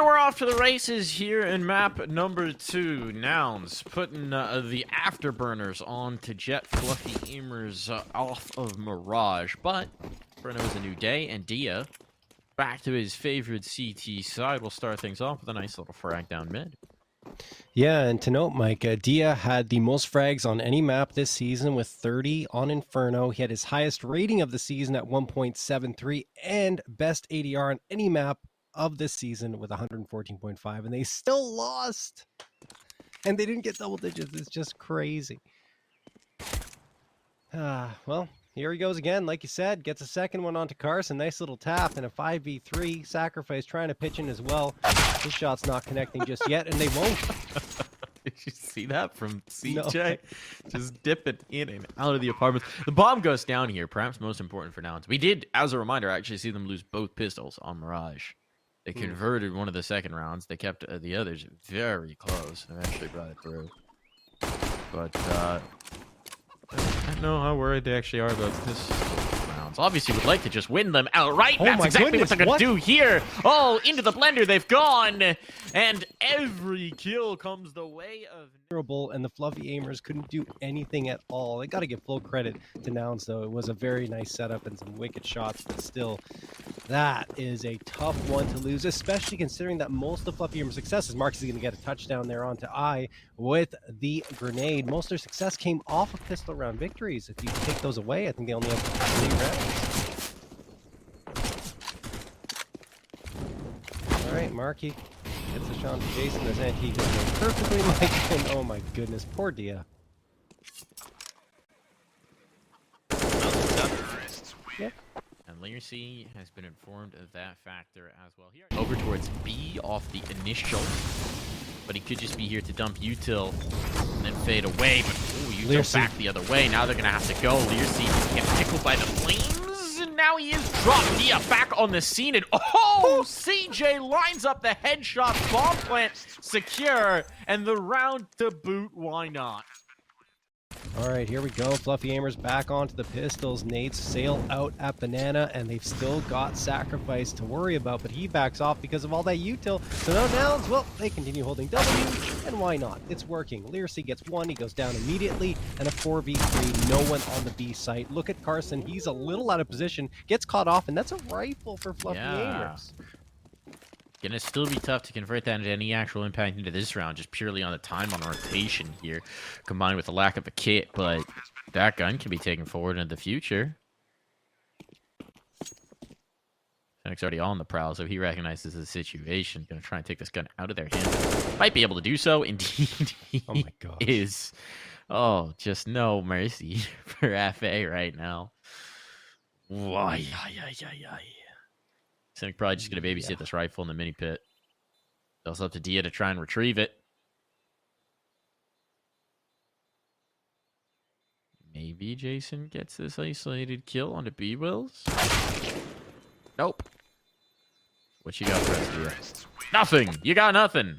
And we're off to the races here in map number 2. Nouns putting the afterburners on to jet fluffy aimers off of Mirage. But Bruno is a new day, and Dia back to his favorite CT side. We'll start things off with a nice little frag down mid. Yeah, and to note, Mike, Dia had the most frags on any map this season with 30 on Inferno. He had his highest rating of the season at 1.73 and best ADR on any map of this season with 114.5, and they still lost. And they didn't get double digits. It's just crazy. Well, here he goes again. Like you said, gets a second one onto Carson. Nice little tap and a 5v3. Sacrifice trying to pitch in as well. His shot's not connecting just yet, and they won't. Did you see that from CJ? No. Just dipping in and out of the apartment. The bomb goes down here, perhaps most important for Nouns. We did, as a reminder, actually see them lose both pistols on Mirage. They converted one of the second rounds. They kept the others very close. They actually brought it through. But I don't know how worried they actually are about this rounds. Obviously, would like to just win them outright. Oh, that's exactly goodness, what they're going to do here. Oh, into the blender they've gone. And every kill comes the way of... And the fluffy aimers couldn't do anything at all. I got to give full credit to Nouns, though. It was a very nice setup and some wicked shots, but still, that is a tough one to lose, especially considering that most of the fluffy aimers' successes, Marcus is going to get a touchdown there onto I with the grenade. Most of their success came off of pistol round victories. If you take those away, I think they only have 3 rounds. All right, Marky gets a shot to Jason. There's anti perfectly, Mike. And oh my goodness, poor Dia. Yeah. And Leikkeet has been informed of that factor as well. Here, over towards B off the initial, but he could just be here to dump util and then fade away. But util back the other way. Now they're gonna have to go. Leikkeet gets tickled by the flames. Now he is dropped. Dia back on the scene, and oh, CJ lines up the headshot, bomb plant secure, and the round to boot. Why not? All right, here we go. Fluffy aimers back onto the pistols. Nades sail out at banana, and they've still got Sacrifice to worry about, but he backs off because of all that util. So now Nouns, well, they continue holding W, and why not? It's working. Leikkeet gets one, he goes down immediately, and a 4v3, no one on the B site. Look at Carson, he's a little out of position, gets caught off, and that's a rifle for Fluffy aimers. Gonna still be tough to convert that into any actual impact into this round, just purely on the time on rotation here, combined with the lack of a kit, but that gun can be taken forward into the future. Fennec's already on the prowl, so he recognizes the situation. Gonna try and take this gun out of their hands. Might be able to do so. Indeed, he oh my gosh. is. Oh, just no mercy for FA right now. Why? Cynic probably just going to babysit this rifle in the mini pit. It's also up to Dia to try and retrieve it. Maybe Jason gets this isolated kill onto B-Wills? Nope. What you got for us, Dia? Nothing! You got nothing!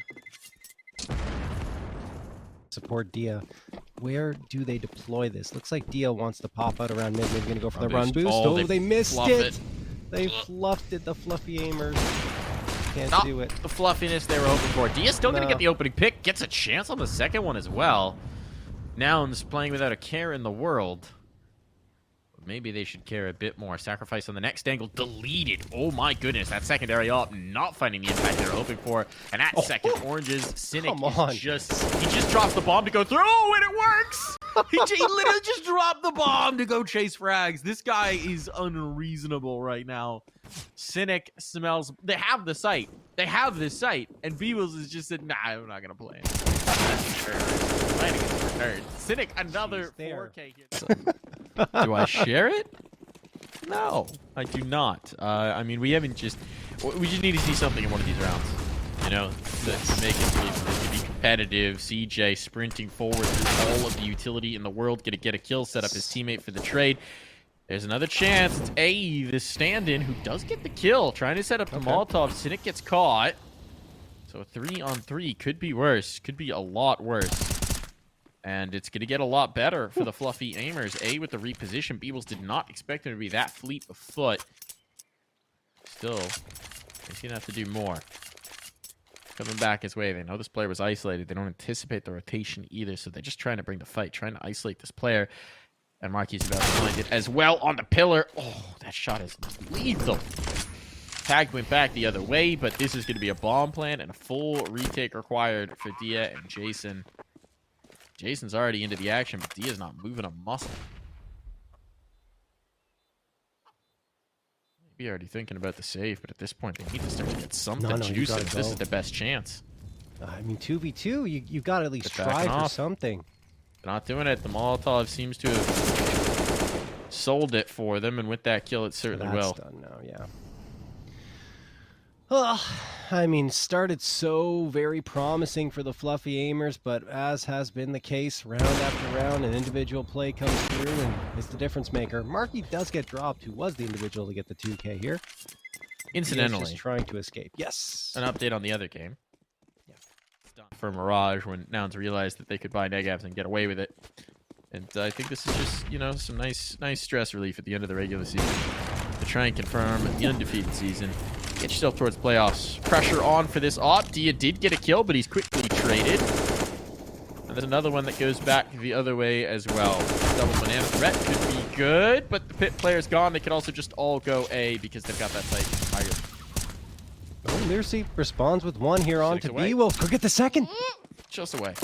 Support Dia. Where do they deploy this? Looks like Dia wants to pop out around mid. They're going to go for the run boost. Oh, they missed it! They fluffed it, the fluffy aimers. Can't do it. The fluffiness they were hoping for. Dia's still going to get the opening pick. Gets a chance on the second one as well. Nouns playing without a care in the world. Maybe they should care a bit more. Sacrifice on the next angle. Deleted. Oh my goodness. That secondary up. Not finding the impact they were hoping for. And at second, Orange's Cynic is he just drops the bomb to go through. Oh, and it works! He literally just dropped the bomb to go chase frags. This guy is unreasonable right now. Cynic smells... They have the site. They have this site. And Beebles is just said, nah, I'm not going to play it. Cynic, another 4K hit. Do I share it? No, I do not. I mean, we just need to see something in one of these rounds. You know, to make it be competitive. CJ sprinting forward through all of the utility in the world, gonna get a kill, set up his teammate for the trade. There's another chance. It's A, the stand-in, who does get the kill, trying to set up the Molotov. Cynic gets caught. So 3-on-3 could be worse. Could be a lot worse. And it's going to get a lot better for the fluffy aimers. A with the reposition. Beebles did not expect him to be that fleet of foot. Still, he's going to have to do more. coming back his way. They know this player was isolated. They don't anticipate the rotation either, so they're just trying to bring the fight, trying to isolate this player. And Marky's about to find it as well on the pillar. Oh, that shot is lethal. Tag went back the other way, but this is going to be a bomb plant and a full retake required for Dia and Jason. Jason's already into the action, but Dia's not moving a muscle. Maybe already thinking about the save, but at this point, they need to start to get something juicy. This is the best chance. I mean, 2v2, you've got to at least try for something. They're not doing it. The Molotov seems to have sold it for them, and with that kill, it certainly will. That's done now, yeah. Well, I mean, started so very promising for the Fluffy Aimers, but as has been the case, round after round, an individual play comes through, and it's the difference maker. Marky does get dropped, who was the individual to get the 2K here. Incidentally, just trying to escape. Yes. An update on the other game. Yeah. For Mirage, when Nouns realized that they could buy negavs and get away with it. And I think this is just, you know, some nice stress relief at the end of the regular season to try and confirm the undefeated season. Get yourself towards playoffs. Pressure on for this op. Dia did get a kill, but he's quickly traded. And there's another one that goes back the other way as well. Double banana threat could be good, but the pit player's gone. They could also just all go A because they've got that site higher. Oh, Learcy responds with one here on to B. Will go get the second. Just away.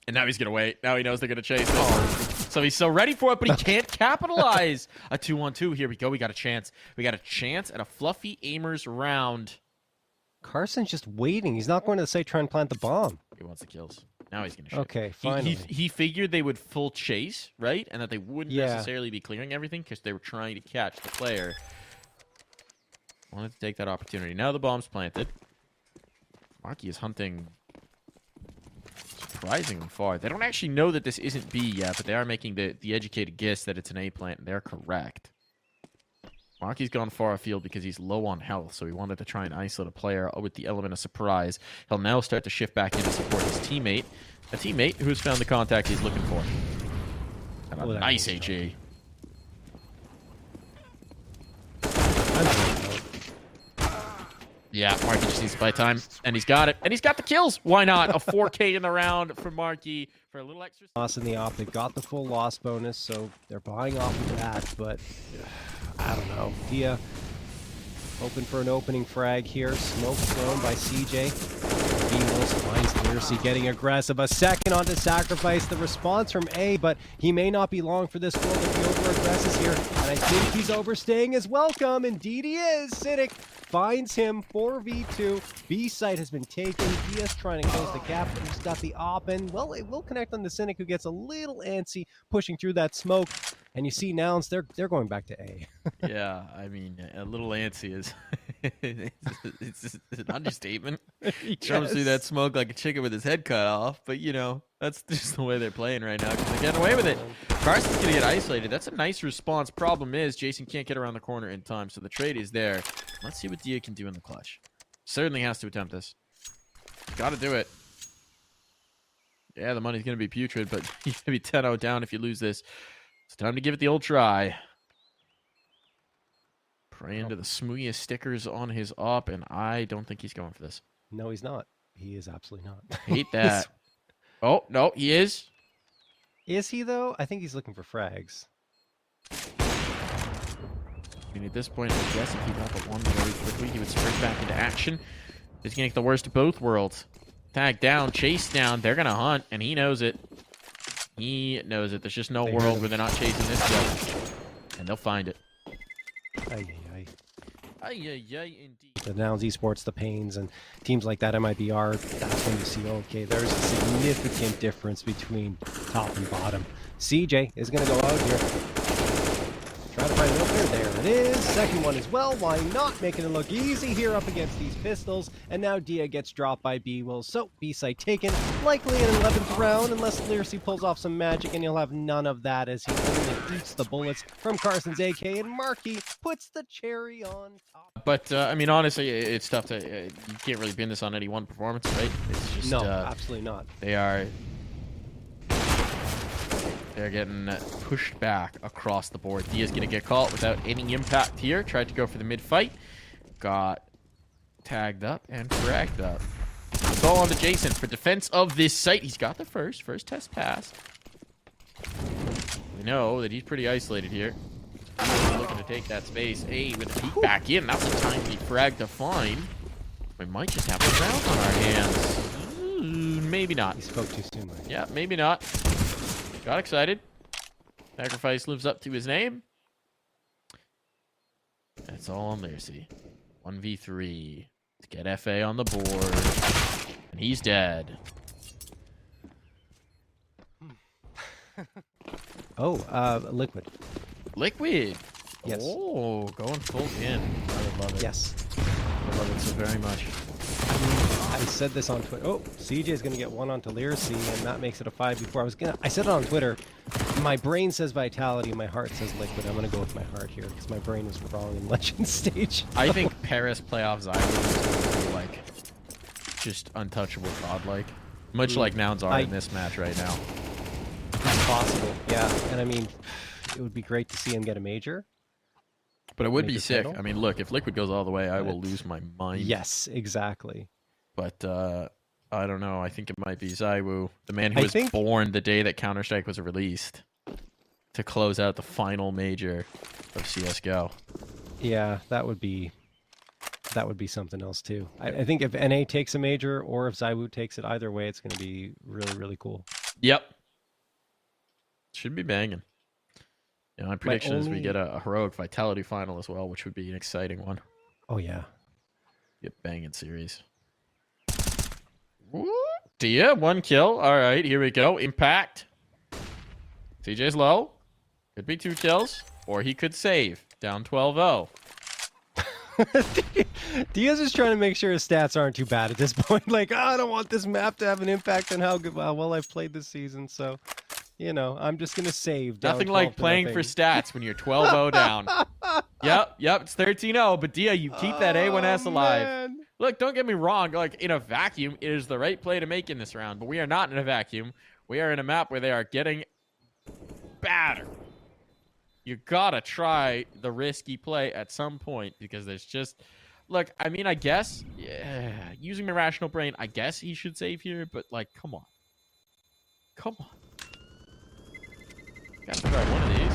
And now he's going to wait. Now he knows they're going to chase it. So he's so ready for it, but he can't capitalize. A 2-on-2. Here we go. We got a chance. We got a chance at a Fluffy Aimers round. Carson's just waiting. He's not going to the site try and plant the bomb. He wants the kills. Now he's going to shoot. Okay, finally. He figured they would full chase, right? And that they wouldn't necessarily be clearing everything because they were trying to catch the player. Wanted to take that opportunity. Now the bomb's planted. Marky is hunting surprisingly far. They don't actually know that this isn't B yet, but they are making the educated guess that it's an A plant, and they're correct. Marky's gone far afield because he's low on health, so he wanted to try and isolate a player with the element of surprise. He'll now start to shift back in to support his teammate, a teammate who's found the contact he's looking for. And a nice HE. Yeah, Marky just needs to buy time, and he's got it. And he's got the kills. Why not? A 4K in the round for Marky for a little extra. Loss in the op. They got the full loss bonus, so they're buying off of that, but I don't know. Dia open for an opening frag here. Smoke thrown by CJ. Eagles finds Learcy getting aggressive. A second onto sacrifice. The response from A, but he may not be long for this world if he over-aggresses here. And I think he's overstaying his welcome. Indeed he is. Cynic finds him 4v2. B site has been taken. Dia's trying to close the gap, but he's got the op, and well, it will connect on the Cynic, who gets a little antsy pushing through that smoke. And you see Nouns, they're going back to A. Yeah, I mean, a little antsy is it's an understatement. Jumps through that smoke like a chicken with his head cut off, but you know, that's just the way they're playing right now because they're getting away with it. Carson's gonna get isolated. That's a nice response. Problem is, Jason can't get around the corner in time, so the trade is there. Let's see what Dia can do in the clutch. Certainly has to attempt this. Got to do it. Yeah, the money's gonna be putrid, but you're gonna be 10-0 down if you lose this. It's time to give it the old try. Praying to the smoothest stickers on his op, and I don't think he's going for this. No, he's not. He is absolutely not. Hate that. Oh, no, he is. Is he, though? I think he's looking for frags. I mean, at this point, I guess if he got the one very quickly, he would spring back into action. He's going to get the worst of both worlds. Tag down, chase down. They're going to hunt, and he knows it. He knows it. There's just no world where they're not chasing this guy. And they'll find it. Indeed. The Nouns Esports, the Pains, and teams like that, MIBR, that's when you see, okay, there's a significant difference between top and bottom. CJ is going to go out here. Try to find an opener. There it is. Second one as well. Why not? Making it look easy here up against these pistols. And now Dia gets dropped by B. Will. So B site taken. Likely an 11th round unless Learcy pulls off some magic, and he'll have none of that as he only eats the bullets from Carson's AK, and Marky puts the cherry on top. But, I mean, honestly, it's tough to... you can't really pin this on any one performance, right? It's just... No, absolutely not. They're getting pushed back across the board. Dia's going to get caught without any impact here. Tried to go for the mid-fight. Got tagged up and fragged up. It's all on to Jason for defense of this site. He's got the first test pass. We know that he's pretty isolated here. He's looking to take that space. A with a peek back in. That's a timely frag to find. We might just have a round on our hands. Maybe not. He spoke too soon. Right? Yeah, maybe not. Got excited. Sacrifice lives up to his name. That's all on there, see. 1v3. Let's get FA on the board. And he's dead. Oh, liquid. Liquid. Yes. Oh, going full in. I would love it. Yes. I love it so very much. I said this on Twitter. Oh, CJ is going to get one onto Lyracy, and that makes it a 5 before. I said it on Twitter. My brain says Vitality, my heart says Liquid. I'm going to go with my heart here because my brain was wrong in Legend Stage. I think Paris playoffs zywoo is like just untouchable godlike. Much like Nouns are in this match right now. It's possible, yeah. And I mean, it would be great to see him get a major. But it would be Major sick. title. I mean, look, if Liquid goes all the way, I will lose my mind. Yes, exactly. But I don't know. I think it might be zywoo, the man who was born the day that Counter-Strike was released, to close out the final major of CSGO. Yeah, that would be something else too. I think if NA takes a major or if zywoo takes it, either way, it's going to be really, really cool. Yep. Should be banging. Yeah, my prediction is we get a heroic Vitality final as well, which would be an exciting one. Oh yeah. Be a banging series. Dia, 1 kill. All right, here we go. Impact. CJ's low. Could be 2 kills, or he could save. Down 12-0. Diaz is trying to make sure his stats aren't too bad at this point. Like, oh, I don't want this map to have an impact on how well I've played this season. So, you know, I'm just gonna save. Nothing like playing for stats when you're 12-0 down. Yep, it's 13-0. But Dia, you keep that A1S alive. Man. Look, don't get me wrong. Like, in a vacuum, it is the right play to make in this round. But we are not in a vacuum. We are in a map where they are getting battered. You gotta try the risky play at some point because there's just... Look, I mean, I guess, yeah, using my rational brain, I guess he should save here, but, like, come on. Come on. Gotta try one of these.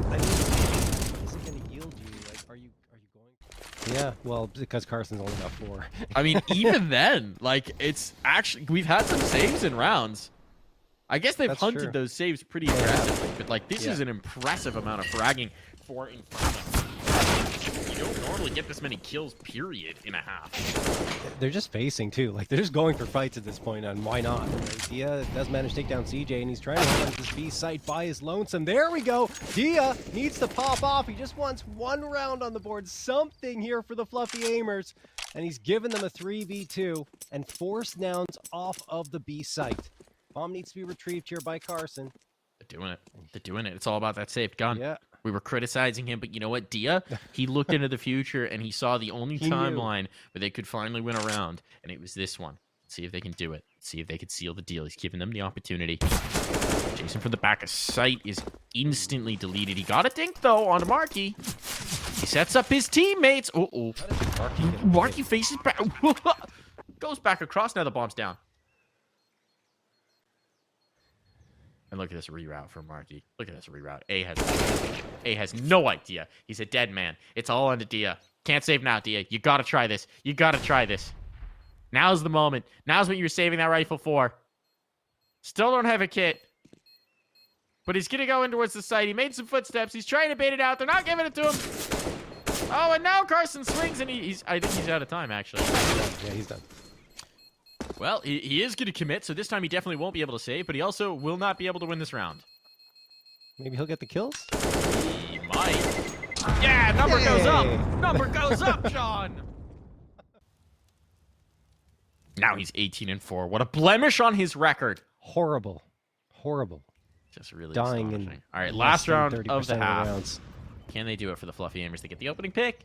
I mean, is it going to yield you? Like, are you going? Yeah, well, because Carson's only got 4. I mean, even then, like, it's actually... We've had some saves in rounds. I guess they've hunted those saves pretty aggressively, but, like, this is an impressive amount of fragging for Inferno. You don't normally get this many kills, period, in a half. They're just facing, too. Like, they're just going for fights at this point, and why not? Right? Dia does manage to take down CJ, and he's trying to hold on to this B site by his lonesome. There we go! Dia needs to pop off. He just wants 1 round on the board. Something here for the Fluffy Aimers. And he's given them a 3v2 and forced Nouns off of the B site. Bomb needs to be retrieved here by Carson. They're doing it. They're doing it. It's all about that safe gun. Yeah. We were criticizing him, but you know what, Dia? He looked into the future, and he saw the only timeline where they could finally win a round, and it was this one. See if they can do it. See if they can seal the deal. He's giving them the opportunity. Jason from the back of sight is instantly deleted. He got a dink, though, on Marky. He sets up his teammates. Uh-oh. Marky faces back. Goes back across. Now the bomb's down. And look at this reroute for Marky. Look at this reroute. A has no idea. He's a dead man. It's all on to Dia. Can't save now, Dia. You gotta try this. You gotta try this. Now's the moment. Now's what you were saving that rifle for. Still don't have a kit. But he's gonna go in towards the site. He made some footsteps. He's trying to bait it out. They're not giving it to him. Oh, and now Carson swings, and I think he's out of time, actually. Yeah, he's done. Well, he is going to commit, so this time he definitely won't be able to save, but he also will not be able to win this round. Maybe he'll get the kills? He might. Yeah, number goes up. Number goes up, John. Now he's 18-4. What a blemish on his record. Horrible. Horrible. Just really dying astonishing. in All right, last round of the half. rounds. Can they do it for the Fluffy Aimers? They get the opening pick.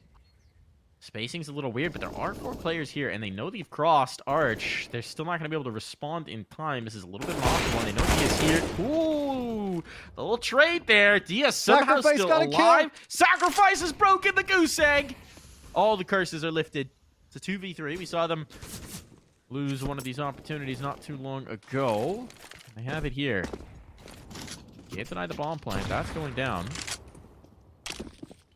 Spacing's a little weird, but there are 4 players here, and they know they've crossed Arch. They're still not going to be able to respond in time. This is a little bit of an awkward one. They know Dia's here. Ooh, the little trade there. Dia somehow still alive. Sacrifice has broken the goose egg. All the curses are lifted. It's a 2v3. We saw them lose one of these opportunities not too long ago. They have it here. Can't deny the bomb plant. That's going down.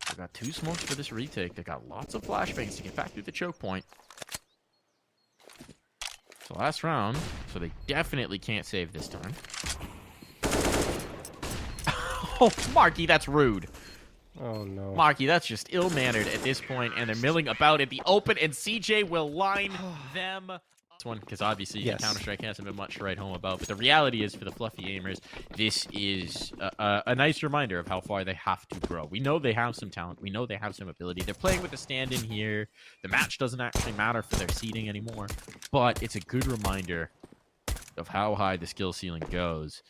They've got 2 smokes for this retake. They got lots of flashbangs to get back through the choke point. It's the last round, so they definitely can't save this time. Oh, Marky, that's rude. Oh, no. Marky, that's just ill-mannered at this point, and they're milling about in the open, and CJ will line them. This one, because obviously Counter-Strike hasn't been much to write home about, but the reality is for the fluffy aimers, this is a nice reminder of how far they have to grow. We know they have some talent. We know they have some ability. They're playing with a stand-in here. The match doesn't actually matter for their seeding anymore, but it's a good reminder of how high the skill ceiling goes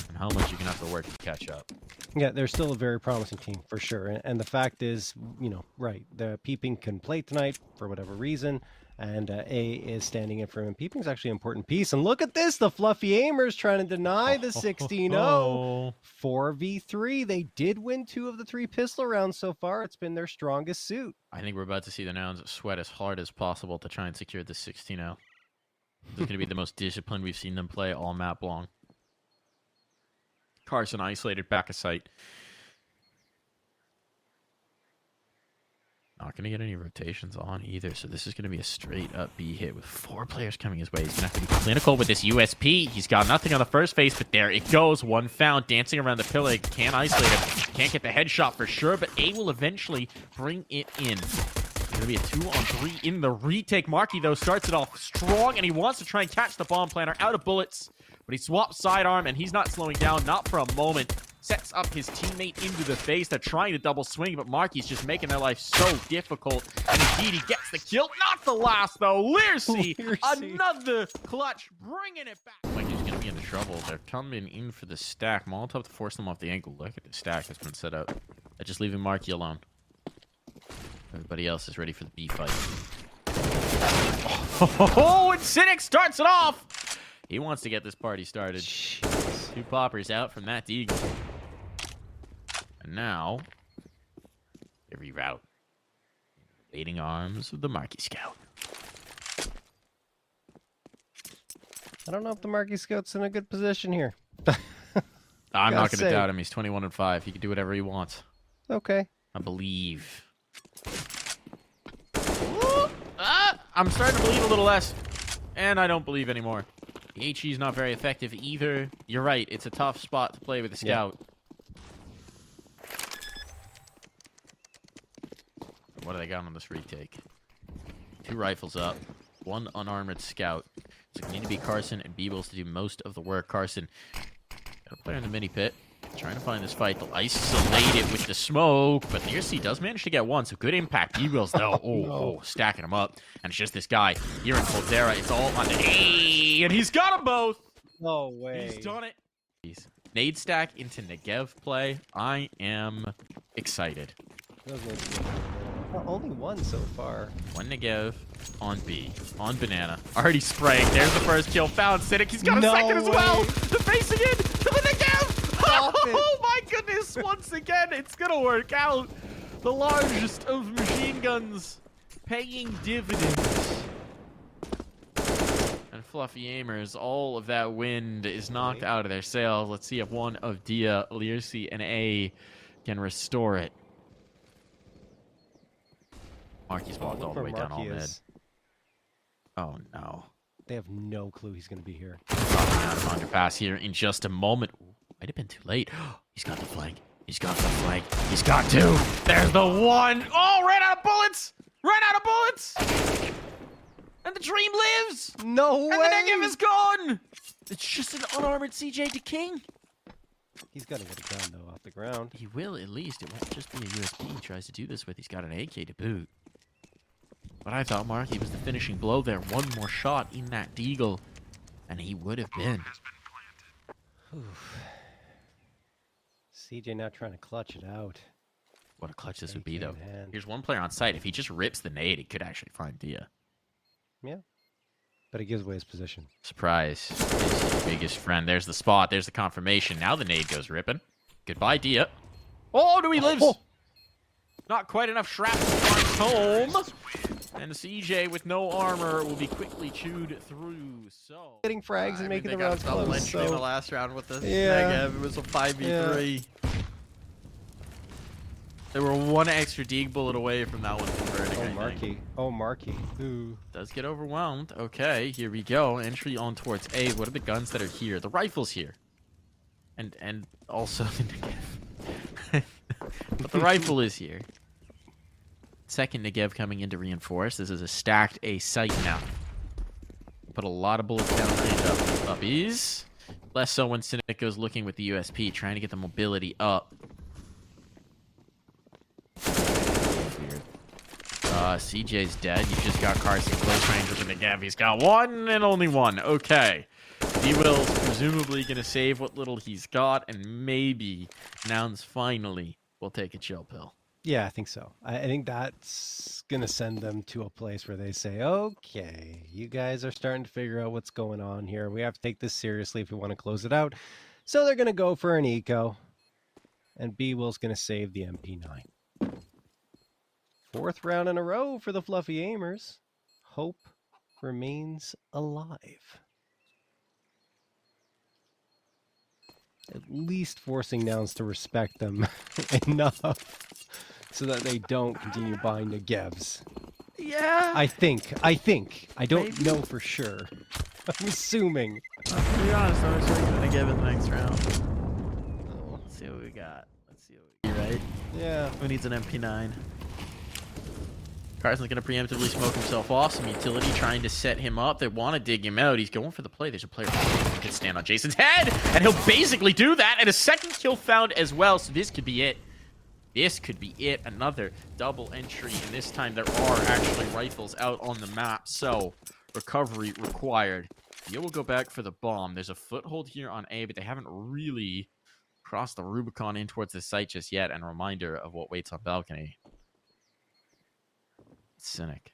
and how much you're going to have to work to catch up. Yeah, they're still a very promising team, for sure. And the fact is, you know, right, the Peeping can play tonight for whatever reason, and A is standing in for him. Peeping's actually an important piece. And look at this, the fluffy aimers trying to deny the 16-0. 4v3. They did win 2 of the 3 pistol rounds so far. It's been their strongest suit. I think we're about to see the Nouns sweat as hard as possible to try and secure this 16-0. This is going to be the most disciplined we've seen them play all map long. Carson isolated back of sight. Not going to get any rotations on either, so this is going to be a straight-up B hit with 4 players coming his way. He's going to have to be clinical with this USP. He's got nothing on the first phase, but there it goes. 1 found, dancing around the pillar. Can't isolate him. Can't get the headshot for sure, but A will eventually bring it in. It's going to be a 2-on-3 in the retake. Marky, though, starts it off strong, and he wants to try and catch the bomb planter out of bullets. But he swaps sidearm, and he's not slowing down, not for a moment. Sets up his teammate into the face. They're trying to double swing, but Marky's just making their life so difficult. And indeed, he gets the kill. Not the last, though. leikkeet, another clutch, bringing it back. Like he's going to be into trouble. They're coming in for the stack. Molotov to force them off the angle. Look at the stack that's been set up. They're just leaving Marky alone. Everybody else is ready for the B fight. Oh, and Cynic starts it off. He wants to get this party started. Jeez. 2 poppers out from that Deagle. And now, they reroute. Waiting arms of the Marky Scout. I don't know if the Marky Scout's in a good position here. I'm not going to doubt him. He's 21-5. He can do whatever he wants. Okay. I believe. I'm starting to believe a little less. And I don't believe anymore. The HE is not very effective either. You're right. It's a tough spot to play with a scout. Yeah. What do they got on this retake? 2 rifles up. 1 unarmored scout. So it need to be Carson and Beebles to do most of the work. Carson got a player in the mini pit. Trying to find this fight. They'll isolate it with the smoke, but the ESL does manage to get 1, so good impact. Beebles, though, stacking them up. And it's just this guy here in coldzera. It's all on the A, and he's got them both. No way. He's done it. Nade stack into Negev play. I am excited. Only 1 so far. 1 Negev on B. On banana. Already spraying. There's the first kill. Found Cynic. He's got a second as well. The facing in to the Negev. Oh my goodness, once again, it's gonna work out. The largest of machine guns paying dividends. And fluffy aimers, all of that wind is knocked out of their sails. Let's see if one of Dia, leikkeet, and A can restore it. Marky's walked all the way down all mid. Oh no. They have no clue he's gonna be here. Underpass here in just a moment. Might have been too late. He's got the flank. He's got the flank. He's got 2. There's the 1. Oh, ran out of bullets. Ran out of bullets. And the dream lives. No way. And the Negev is gone. It's just an unarmored CJ to King. He's got to get a gun, though, off the ground. He will, at least. It won't just be a USP he tries to do this with. He's got an AK to boot. But I thought Marky was the finishing blow there. 1 more shot in that Deagle. And he would have been. Oof. CJ now trying to clutch it out. What a clutch this would be, though. Here's 1 player on site. If he just rips the nade, he could actually find Dia. Yeah. But he gives away his position. Surprise. His biggest friend. There's the spot. There's the confirmation. Now the nade goes ripping. Goodbye, Dia. Oh, no, he lives. Not quite enough shrapnel to find home. And CJ with no armor will be quickly chewed through. So getting frags and making the rounds close. close. In the last round with the Yeah. Negev. It was a 5v3. Yeah. They were one extra dig bullet away from that one converting. Oh, Marky. Oh, Marky. Ooh. Does get overwhelmed. Okay, here we go. Entry on towards A. What are the guns that are here? The rifle's here. And also the Negev. But the rifle is here. Second Negev coming in to reinforce. This is a stacked A site now. Put a lot of bullets down range up. Uppies. Less so when Cynic goes looking with the USP, trying to get the mobility up. Weird. CJ's dead. You just got Carson close range with the Negev. He's got one and only one. Okay. D-Will's presumably going to save what little he's got, and maybe Nouns finally will take a chill pill. Yeah, I think so. I think that's going to send them to a place where they say, okay, you guys are starting to figure out what's going on here. We have to take this seriously if we want to close it out. So they're going to go for an eco, and B-Will's going to save the MP9. Fourth round in a row for the Fluffy Aimers. Hope remains alive. At least forcing Nouns to respect them enough so that they don't continue buying Negevs. Yeah. I think. I don't know for sure. I'm assuming. To be honest, I'm assuming we're going to give it the next round. Let's see what we got. Right? Yeah. Who needs an MP9? Carson's going to preemptively smoke himself off. Some utility trying to set him up. They want to dig him out. He's going for the play. There's a player who can stand on Jason's head. And he'll basically do that. And a second kill found as well. So this could be it. This could be it. Another double entry. And this time there are actually rifles out on the map. So recovery required. You will go back for the bomb. There's a foothold here on A, but they haven't really crossed the Rubicon in towards the site just yet. And a reminder of what waits on balcony. Cynic.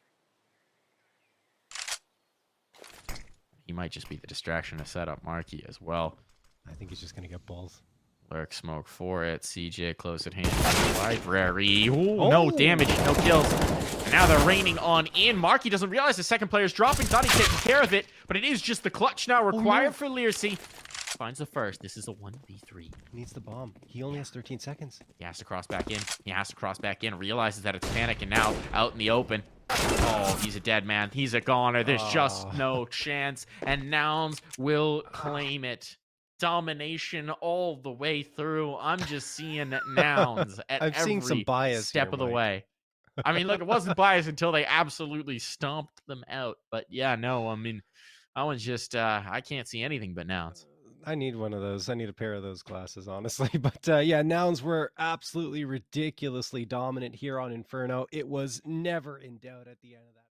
He might just be the distraction to set up Marky as well. I think he's just going to get both. Lurk smoke for it. CJ close at hand. Library. Ooh, no damage, no kills. And now they're raining on in. Marky doesn't realize the second player's dropping. Thought he'd taken care of it, but it is just the clutch now required for Leersey. Finds the first. This is a 1v3. He needs the bomb. He only has 13 seconds. He has to cross back in. Realizes that it's panic, and now out in the open. Oh, he's a dead man. He's a goner. There's just no chance. And Nouns will claim it. Domination all the way through. I'm just seeing Nouns at every some bias step here, of the Mike. way. I mean, look, it wasn't biased until they absolutely stomped them out. But yeah, no, I mean, that one's just, I can't see anything but Nouns. I need one of those. I need a pair of those glasses, honestly. But yeah, Nouns were absolutely ridiculously dominant here on Inferno. It was never in doubt at the end of that.